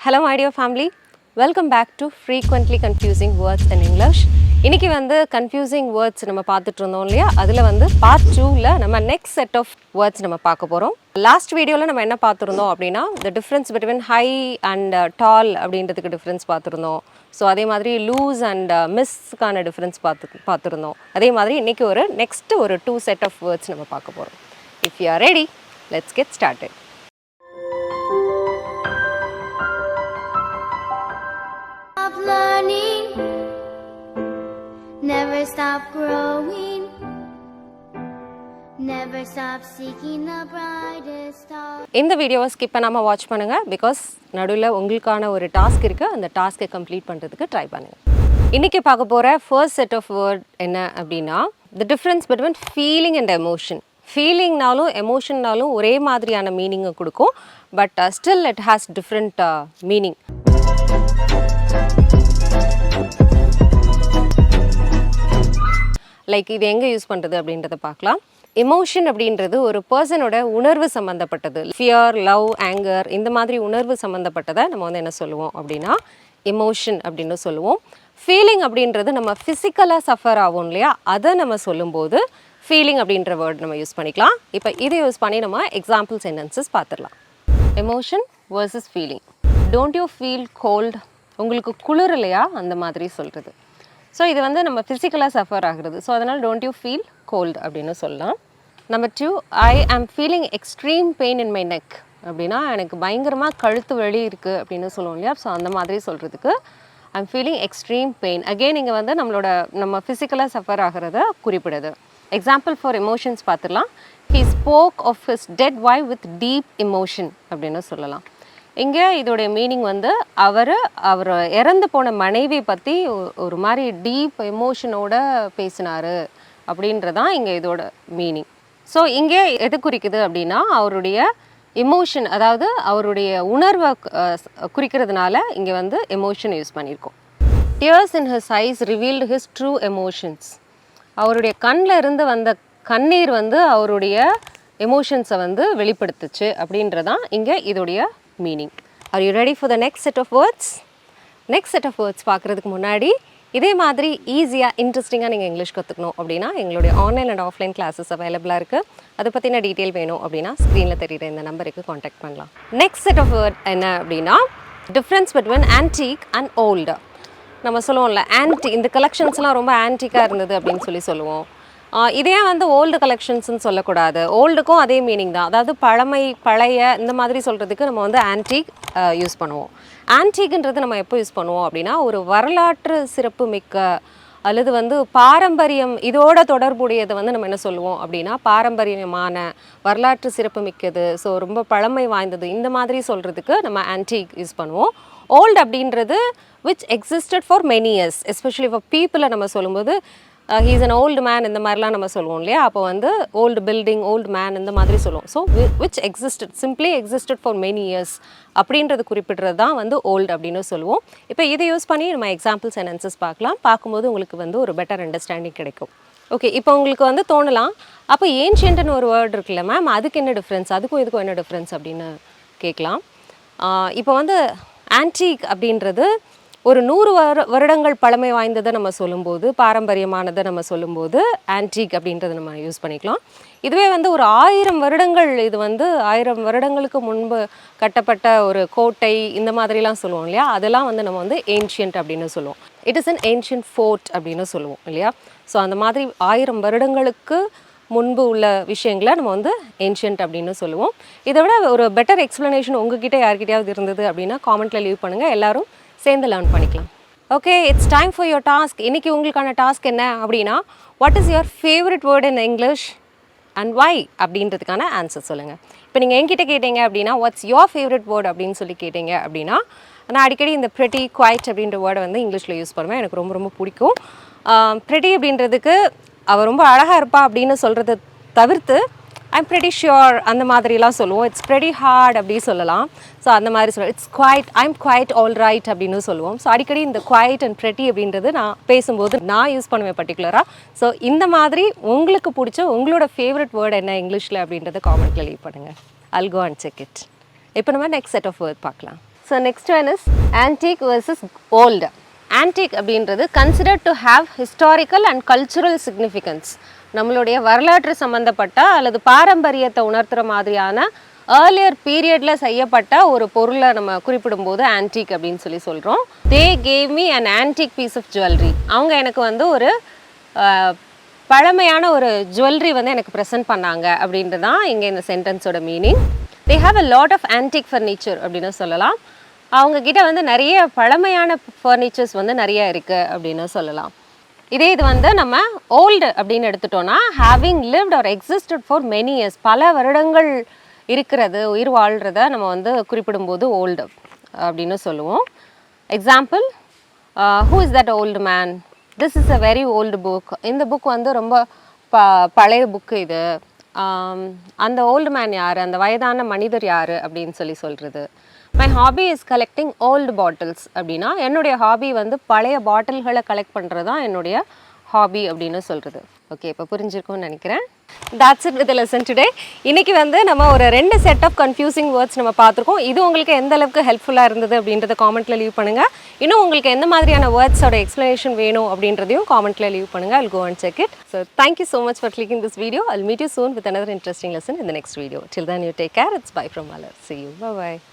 Hello my dear family, welcome back to frequently confusing words in English. இன்னைக்கு வந்து confusing words நம்ம பார்த்துட்டு இருந்தோம் இல்லையா, அதில் வந்து part 2ல நம்ம next set of words நம்ம பார்க்க போகிறோம். லாஸ்ட் வீடியோவில் நம்ம என்ன பார்த்துருந்தோம் அப்படின்னா the difference between high and tall அப்படின்றதுக்கு டிஃப்ரென்ஸ் பார்த்துருந்தோம். ஸோ அதே மாதிரி லூஸ் அண்ட் மிஸ்க்கான டிஃப்ரென்ஸ் பார்த்துருந்தோம். அதே மாதிரி இன்றைக்கி நெக்ஸ்ட்டு ஒரு 2 set of words நம்ம பார்க்க போகிறோம். If you are ready, let's get started. Learning, never stop growing, never stop seeking the brightest star. இந்த வீடியோவை ஸ்கிப் பண்ணாமல் வாட்ச் பண்ணுங்கள், பிகாஸ் நடுவில் உங்களுக்கான ஒரு டாஸ்க் இருக்குது. அந்த டாஸ்க்கை கம்ப்ளீட் பண்ணுறதுக்கு ட்ரை பண்ணுங்கள். இன்றைக்கி பார்க்க போகிற ஃபர்ஸ்ட் செட் ஆஃப் வேர்ட் என்ன அப்படின்னா, the difference between feeling and emotion. ஃபீலிங்னாலும் எமோஷன்னாலும் ஒரே மாதிரியான மீனிங்கை கொடுக்கும், but still it has different meaning. Like இது எங்கே யூஸ் பண்ணுறது அப்படின்றத பார்க்கலாம். எமோஷன் அப்படின்றது ஒரு பர்சனோட உணர்வு சம்மந்தப்பட்டது. ஃபியர், லவ், ஆங்கர் இந்த மாதிரி உணர்வு சம்மந்தப்பட்டதை நம்ம வந்து என்ன சொல்லுவோம் அப்படின்னா எமோஷன் அப்படின்னு சொல்லுவோம். ஃபீலிங் அப்படின்றது நம்ம ஃபிசிக்கலாக சஃபர் ஆகும் இல்லையா, அதை நம்ம சொல்லும்போது ஃபீலிங் அப்படின்ற வேர்ட் நம்ம யூஸ் பண்ணிக்கலாம். இப்போ இதை யூஸ் பண்ணி நம்ம எக்ஸாம்பிள் சென்டென்சஸ் பார்த்துடலாம். Emotion versus feeling. Don't you feel cold? உங்களுக்கு குளிர் இல்லையா, அந்த மாதிரி சொல்கிறது. ஸோ இது வந்து நம்ம ஃபிசிக்கலாக சஃபர் ஆகுறது. ஸோ அதனால் டோன்ட் யூ ஃபீல் கோல்டு அப்படின்னு சொல்லலாம். நம்பர் 2, ஐ ஆம் feeling extreme pain in my neck அப்படின்னா எனக்கு பயங்கரமாக கழுத்து வலி இருக்குது அப்படின்னு சொல்லுவோம் இல்லையா. ஸோ அந்த மாதிரி சொல்கிறதுக்கு I am feeling extreme pain. Again இங்கே வந்து நம்ம ஃபிசிக்கலாக சஃபர் ஆகிறத குறிப்பிடுது. எக்ஸாம்பிள் ஃபார் எமோஷன்ஸ் பார்த்துடலாம். He spoke of his dead wife with deep emotion அப்படின்னு சொல்லலாம். இங்கே இதோடைய மீனிங் வந்து அவர் இறந்து போன மனைவி பற்றி ஒரு மாதிரி டீப் எமோஷனோட பேசினார் அப்படின்றதான் இங்கே இதோட மீனிங். ஸோ இங்கே எது குறிக்குது அப்படின்னா அவருடைய எமோஷன், அதாவது அவருடைய உணர்வை குறிக்கிறதுனால இங்கே வந்து எமோஷன் யூஸ் பண்ணியிருக்கோம். Tears in his eyes revealed his true emotions. அவருடைய கண்ணில் இருந்து வந்த கண்ணீர் வந்து அவருடைய எமோஷன்ஸை வந்து வெளிப்படுத்துச்சு அப்படின்றதான் இங்கே இதோடைய meaning. Are you ready for the next set of words? Next set of words பார்க்குறதுக்கு முன்னாடி இதே மாதிரி ஈஸியாக இன்ட்ரெஸ்டிங்காக நீங்கள் இங்கிலீஷ் கற்றுக்கணும் அப்படின்னா எங்களுடைய ஆன்லைன் அண்ட் ஆஃப்லைன் கிளாஸஸ் அவைலபிளாக இருக்குது. அதை பற்றின டீட்டெயில் வேணும் அப்படின்னா ஸ்க்ரீனில் தெரியுற இந்த நம்பருக்கு காண்டாக்ட் பண்ணலாம். நெக்ஸ்ட் செட் ஆஃப் வேர்ட் என்ன அப்படின்னா டிஃப்ரென்ஸ் பிட்வீன் ஆன்டீக் அண்ட் ஓல்டு. நம்ம சொல்லுவோம்ல ஆன்டி, இந்த கலெக்ஷன்ஸ்லாம் ரொம்ப ஆன்டிக்காக இருந்தது அப்படின்னு சொல்லுவோம். இதே வந்து ஓல்டு கலெக்ஷன்ஸ்னு சொல்லக்கூடாது. ஓல்டுக்கும் அதே மீனிங் தான். அதாவது பழைய இந்த மாதிரி சொல்கிறதுக்கு நம்ம வந்து ஆன்டீக் யூஸ் பண்ணுவோம். ஆன்டீக்ன்றது நம்ம எப்போ யூஸ் பண்ணுவோம் அப்படின்னா ஒரு வரலாற்று சிறப்பு மிக்க அல்லது வந்து பாரம்பரியம் இதோட தொடர்புடையதை வந்து நம்ம என்ன சொல்லுவோம் அப்படின்னா பாரம்பரியமான வரலாற்று சிறப்பு மிக்கது, ஸோ ரொம்ப பழமை வாய்ந்தது, இந்த மாதிரி சொல்கிறதுக்கு நம்ம ஆன்டீக் யூஸ் பண்ணுவோம். ஓல்டு அப்படின்றது which existed for many years, especially for பீப்புளை நம்ம சொல்லும்போது ஹீஸ் அன் ஓல்டு மேன் இந்த மாதிரிலாம் நம்ம சொல்லுவோம் இல்லையா. அப்போ வந்து ஓல்டு பில்டிங், ஓல்டு மேன் இந்த மாதிரி சொல்லுவோம். So which existed, simply existed for many years அப்படின்றது குறிப்பிட்றது தான் வந்து ஓல்டு அப்படின்னு சொல்லுவோம். இப்போ இதை யூஸ் பண்ணி நம்ம எக்ஸாம்பிள் சென்டென்சஸ் பார்க்கலாம். பார்க்கும்போது உங்களுக்கு வந்து ஒரு பெட்டர் அண்டர்ஸ்டாண்டிங் கிடைக்கும். ஓகே, இப்போ உங்களுக்கு வந்து தோணலாம், அப்போ ஏன்ஷியன்ட்னு ஒரு வேர்டு இருக்குல்ல மேம், அதுக்கு என்ன டிஃப்ரென்ஸ், அதுக்கும் இதுக்கும் என்ன டிஃப்ரென்ஸ் அப்படின்னு கேட்கலாம். இப்போ வந்து ஆன்டீக் அப்படின்றது ஒரு 100 வருடங்கள் பழமை வாய்ந்ததை நம்ம சொல்லும்போது, பாரம்பரியமானதை நம்ம சொல்லும்போது ஆன்டீக் அப்படின்றத நம்ம யூஸ் பண்ணிக்கலாம். இதுவே வந்து ஒரு 1000 வருடங்கள், இது வந்து 1000 வருடங்களுக்கு முன்பு கட்டப்பட்ட ஒரு கோட்டை இந்த மாதிரிலாம் சொல்லுவோம் இல்லையா, அதெல்லாம் வந்து நம்ம வந்து ஏன்ஷியன்ட் அப்படின்னு சொல்லுவோம். It is an ancient fort அப்படின்னு சொல்லுவோம் இல்லையா. ஸோ அந்த மாதிரி 1000 வருடங்களுக்கு முன்பு உள்ள விஷயங்களை நம்ம வந்து ஏன்ஷியன்ட் அப்படின்னு சொல்லுவோம். இதை விட ஒரு பெட்டர் எக்ஸ்ப்ளனேஷன் உங்ககிட்ட யார்கிட்டயாவது இருந்தது அப்படின்னா காமெண்ட்டில் லீவ் பண்ணுங்கள், எல்லோரும் சேர்ந்து லேர்ன் பண்ணிக்கலாம். Okay, it's time for your task. இன்றைக்கி உங்களுக்கான டாஸ்க் என்ன அப்படின்னா, what is your favourite word in English and why அப்படின்றதுக்கான ஆன்சர் சொல்லுங்கள். இப்போ நீங்கள் என்கிட்ட கேட்டீங்க அப்படின்னா வாட்ஸ் யுவர் ஃபேவரட் வேர்ட் அப்படின்னு சொல்லி கேட்டீங்க அப்படின்னா, நான் அடிக்கடி இந்த ப்ரெட்டி, குவைட் அப்படின்ற வேர்டை வந்து இங்கிலீஷில் யூஸ் பண்ணுவேன். எனக்கு ரொம்ப ரொம்ப பிடிக்கும். ப்ரெட்டி அப்படின்றதுக்கு அவள் ரொம்ப அழகாக இருப்பா அப்படின்னு சொல்கிறத தவிர்த்து ஐம் ப்ரெட்டி ஷியோர் அந்த மாதிரிலாம் சொல்லுவோம். இட்ஸ் ப்ரெட்டி ஹார்ட் அப்படி சொல்லலாம். ஸோ அந்த மாதிரி சொல்லுவோம். It's quite, I'm quite all right அப்படின்னு சொல்லுவோம். ஸோ அடிக்கடி இந்த குவைட் அண்ட் ப்ரெட்டி அப்படின்றது நான் பேசும்போது நான் யூஸ் பண்ணுவேன் பர்டிகுலராக. ஸோ இந்த மாதிரி உங்களுக்கு பிடிச்ச உங்களோட ஃபேவரட் வேர்டு என்ன இங்கிலீஷில் அப்படின்றத காமெண்ட்டில் லீவ் பண்ணுங்கள். I'll go and check it. இப்போ நம்ம நெக்ஸ்ட் செட் ஆஃப் வேர்ட் பார்க்கலாம். So next one is antique versus old. Antique அப்படின்றது considered to have historical and cultural significance. நம்மளுடைய வரலாற்று சம்மந்தப்பட்ட அல்லது பாரம்பரியத்தை உணர்த்துகிற மாதிரியான ஏர்லியர் பீரியடில் செய்யப்பட்ட ஒரு பொருளை நம்ம குறிப்பிடும்போது ஆன்டிக் அப்படின்னு சொல்கிறோம். They gave me an antique piece of jewellery. அவங்க எனக்கு வந்து ஒரு பழமையான ஒரு ஜுவல்லரி வந்து எனக்கு ப்ரெசென்ட் பண்ணாங்க அப்படின்றது தான் இங்கே இந்த சென்டென்ஸோட மீனிங். They have a lot of antique furniture அப்படின்னு சொல்லலாம். அவங்கக்கிட்ட வந்து நிறைய பழமையான ஃபர்னிச்சர்ஸ் வந்து நிறைய இருக்குது அப்படின்னு சொல்லலாம். இதே இது வந்து நம்ம ஓல்டு அப்படின்னு எடுத்துட்டோன்னா having lived or existed for many years, பல வருடங்கள் இருக்கிறது, உயிர் வாழ்கிறத நம்ம வந்து குறிப்பிடும்போது ஓல்டு அப்படின்னு சொல்லுவோம். Example, who is that old man, this is a very old book. இந்த புக் வந்து ரொம்ப பழைய புக்கு இது. அந்த ஓல்டு மேன் யார், அந்த வயதான மனிதர் யார் அப்படின்னு சொல்கிறது. My hobby is collecting old bottles அப்படின்னா என்னுடைய ஹாபி வந்து பழைய பாட்டில்களை கலெக்ட் பண்ணுறது தான் என்னுடைய ஹாபி அப்படின்னு சொல்கிறது. ஓகே, இப்போ புரிஞ்சிருக்கும்னு நினைக்கிறேன். that's it with the lesson today. இன்றைக்கி வந்து நம்ம ஒரு 2 செட் ஆஃப் கன்ஃபியூசிங் வேர்ட்ஸ் நம்ம பார்த்துருக்கோம். இது உங்களுக்கு எந்த அளவுக்கு ஹெல்ப்ஃபுல்லாக இருந்தது அப்படின்றத காமெண்ட்டில் லீவ் பண்ணுங்கள். இன்னும் உங்களுக்கு எந்த மாதிரியான வேர்ட்ஸோட எக்ஸ்ப்ளனேஷன் வேணும் அப்படின்றதையும் காமெண்ட்டில் லீவ் பண்ணுங்கள். I'll go and check it. So thank you so much for clicking this video. I'll meet you soon with another interesting lesson in the next video. Till then, you take care. It's bye from Malar. See you. Bye-bye.